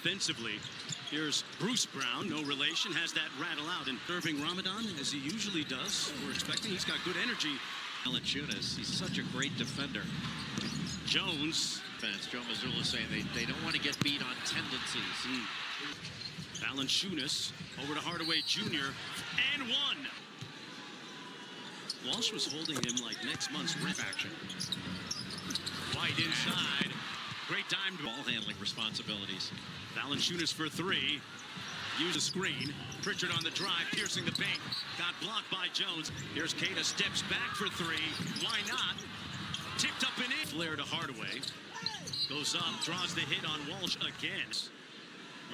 offensively. Here's Bruce Brown, no relation, has that rattle out. And serving Ramadan, as he usually does. We're expecting he's got good energy. Valanciunas, he's such a great defender. Jones. Fans, Joe Mazzulla saying they don't want to get beat on tendencies. Valanciunas over to Hardaway Jr. and one. Walsh was holding him like next month's rip action. White inside. Great dime Ball handling responsibilities. Valanciunas for three. Use a screen. Pritchard on the drive, piercing the paint. Got blocked by Jones. Here's Keita, steps back for three. Why not? Tipped up and in. Flair to Hardaway. Goes up, draws the hit on Walsh again.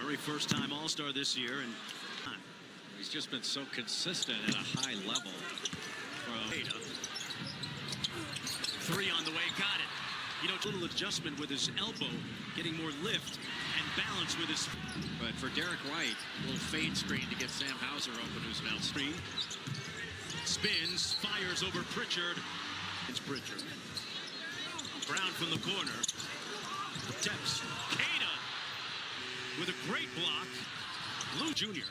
Murray, first time All-Star this year. And he's just been so consistent at a high level. From Keita. Three on the way, got it. You know, a little adjustment with his elbow, getting more lift and balance with his. But for Derek White, a little fade screen to get Sam Hauser open, who's now screen. Spins, fires over Pritchard. It's Pritchard. Brown from the corner. Steps. Keita with a great block. Lou Jr.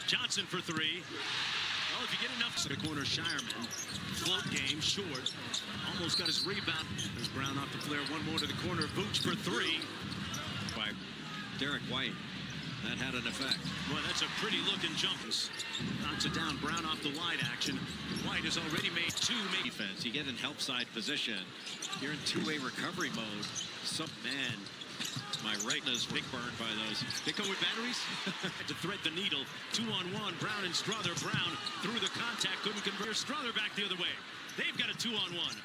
Johnson for three. Well, if you get enough to the corner, Shireman. Float game, short. Almost got his rebound. There's Brown off the flare. One more to the corner. Vooch for three. By Derek White. That had an effect. Boy, that's a pretty looking jump. Knocks it down. Brown off the wide action. White has already made two. Defense. You get in help side position. You're in two-way recovery mode. Some man. My retinas big burn by those. They come with batteries to thread the needle. 2-on-1. Brown and Strother. Brown through the contact. Couldn't convert. Strother back the other way. They've got a 2-on-1.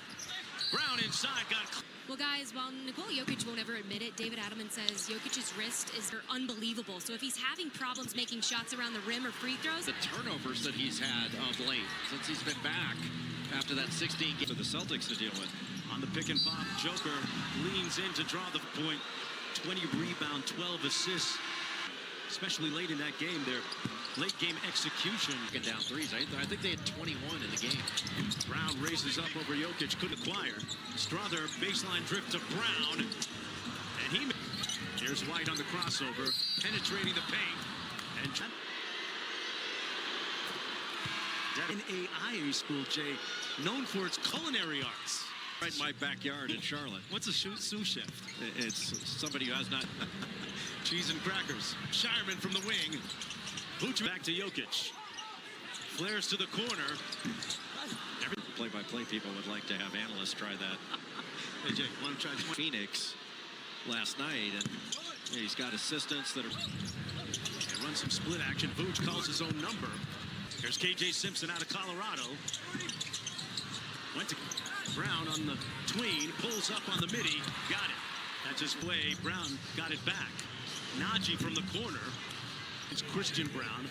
Brown inside. Got. Well, guys, while Nikola Jokic won't ever admit it, David Adelman says Jokic's wrist is unbelievable. So if he's having problems making shots around the rim or free throws. The turnovers that he's had of late since he's been back after that 16 game for the Celtics to deal with. On the pick and pop, Joker leans in to draw the point. 20 rebound, 12 assists. Especially late in that game, their late game execution. Getting down threes. I think they had 21 in the game. Brown raises up over Jokic, couldn't acquire. Strother, baseline drift to Brown. And here's White on the crossover, penetrating the paint. And NAIA school, Jay, known for its culinary arts. Right in my backyard in Charlotte. What's a sous chef? It's somebody who has not... Cheese and crackers. Shireman from the wing. Vooch back to Jokic. Flares to the corner. Play-by-play people would like to have analysts try that. Hey, Jake, want to try Phoenix last night, and he's got assistants that are... And run some split action. Vooch calls his own number. Here's KJ Simpson out of Colorado. Went to Brown on the tween. Pulls up on the midi. Got it. That's his play. Brown got it back. Najee from the corner. It's Christian Brown.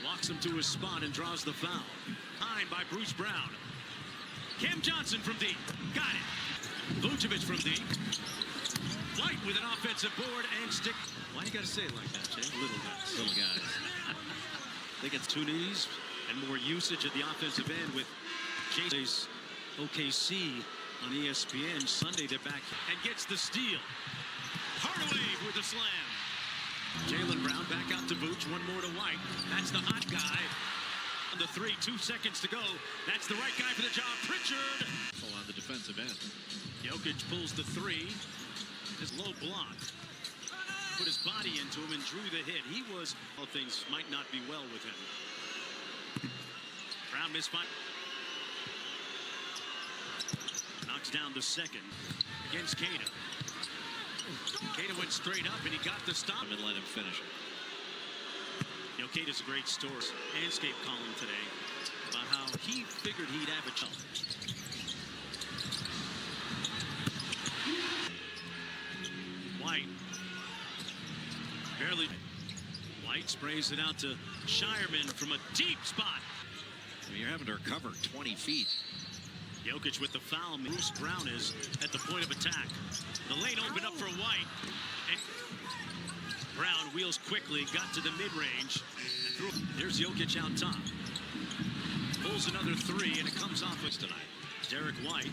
Walks him to his spot and draws the foul. Behind by Bruce Brown. Cam Johnson from deep. Got it. Vucevic from deep. White with an offensive board and stick. Why you got to say it like that, Jay? Little guys. Little guys. They get two knees and more usage at the offensive end with Jay's OKC on ESPN. Sunday they're back and gets the steal. Hardaway with the slam. Jaylen Brown back out to Vooch. One more to White. That's the hot guy. On the three, 2 seconds to go. That's the right guy for the job. Pritchard. On the defensive end. Jokic pulls the three. His low block. Put his body into him and drew the hit. He was, all things might not be well with him. Brown misfire. Knocks down the second against Keita. Keita went straight up and he got the stop and let him finish it. You know, Keita's a great story. Landscape column today about how he figured he'd have a chance. White barely. White sprays it out to Shireman from a deep spot. I mean, you're having to recover 20 feet. Jokic with the foul. Bruce Brown is at the point of attack. The lane opened up for White. And Brown wheels quickly, got to the mid-range. There's Jokic out top. Pulls another three, and it comes off us tonight. Derek White,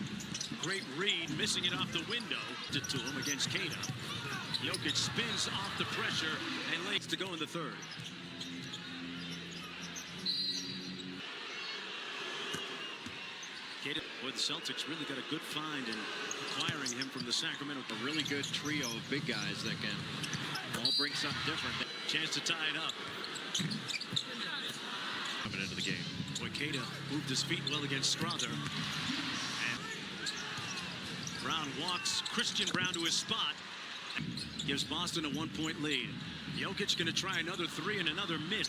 great read, missing it off the window. To him against Keita. Jokic spins off the pressure and lays to go in the third. Boy, the Celtics really got a good find in acquiring him from the Sacramento. A really good trio of big guys that can all bring something different. Chance to tie it up. Coming into the game. Boy, Queta moved his feet well against Strother. And Brown walks Christian Brown to his spot. Gives Boston a 1-point lead. Jokic going to try another three and another miss.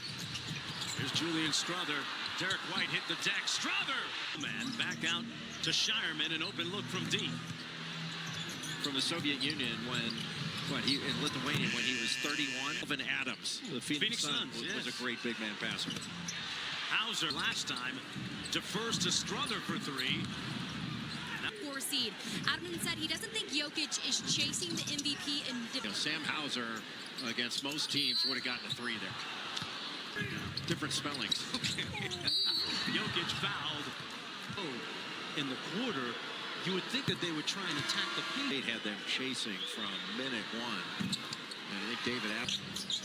Here's Julian Strother. Derek White hit the deck. Strother! Man, back out to Shireman. An open look from deep. From the Soviet Union in Lithuania when he was 31. Alvin Adams, the Phoenix Suns, was a great big man passer. Hauser last time defers to Strother for three. 4 seed. Adamman said he doesn't think Jokic is chasing the MVP. Sam Hauser against most teams would have gotten a 3 there. Different spellings. Jokic fouled. Oh, in the quarter, you would think that they would try and attack the paint. They had them chasing from minute 1. And I think David Adams.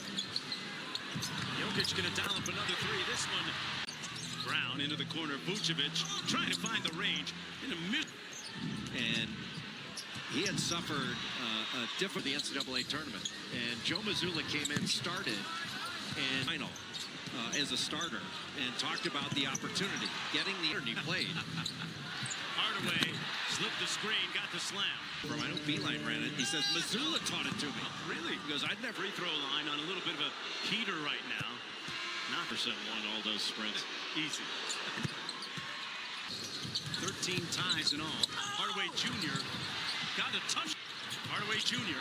Jokic going to dial up another 3. This one. Brown into the corner. Vucevic trying to find the range in the mid. And he had suffered a different the NCAA tournament. And Joe Mazzulla came in, started, and final. As a starter and talked about the opportunity, getting the he played. Hardaway slipped the screen, got the slam. I know Beeline ran it. He says Mazzulla taught it to me. Really? He goes, I'd never free throw line on a little bit of a heater right now. Not % won all those sprints. Easy. 13 ties in all. Hardaway Jr. got a touch. Hardaway Jr.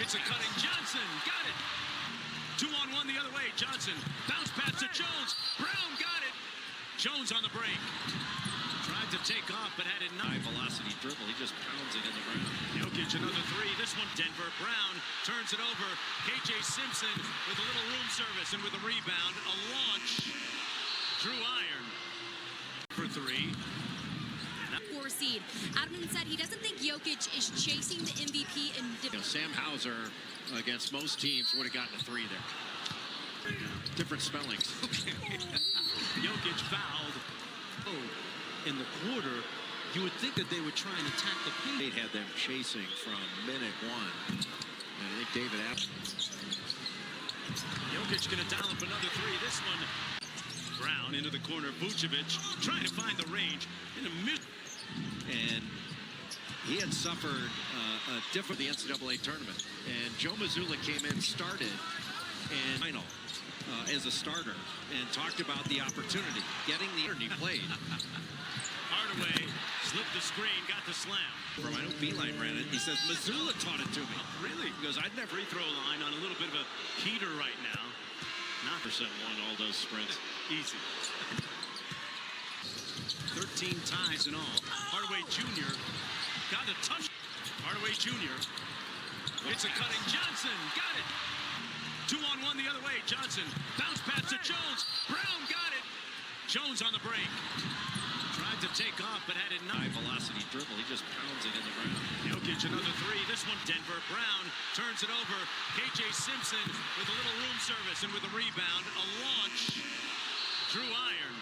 It's a cutting Johnson. Got it. 2-on-1 the other way. Johnson bounce pass to Jones. Brown got it. Jones on the break. Tried to take off, but had it not. High velocity dribble. He just pounds it in the ground. Jokic another 3. This one Denver. Brown turns it over. KJ Simpson with a little room service and with a rebound. A launch. Drew Iron for 3. 4 seed. Adamman said he doesn't think Jokic is chasing the MVP. Sam Hauser against most teams would have gotten a 3 there. Different spellings. Jokic fouled. Oh, in the quarter, you would think that they would try and attack the paint. They had them chasing from minute 1. And I think David Adams. Jokic going to dial up another 3. This one. Brown into the corner. Vucevic trying to find the range in the mid. And he had suffered a different the NCAA tournament. And Joe Mazzulla came in, started, and final as a starter, and talked about the opportunity, getting the he played. Hardaway slipped the screen, got the slam. I know Beeline ran it. He says Mazzulla taught it to me. Really? He goes, I'd never free throw line on a little bit of a heater right now. Not % won all those sprints. Easy. 13 ties in all. Hardaway Jr. got a touch. Hardaway Jr. It's a cutting Johnson. Got it. 2-on-1 the other way. Johnson bounce pass to Jones. Brown got it. Jones on the break. Tried to take off, but had it not. High velocity dribble. He just pounds it in the ground. Jokic another 3. This one Denver. Brown turns it over. KJ Simpson with a little room service and with a rebound. A launch. Drew Iron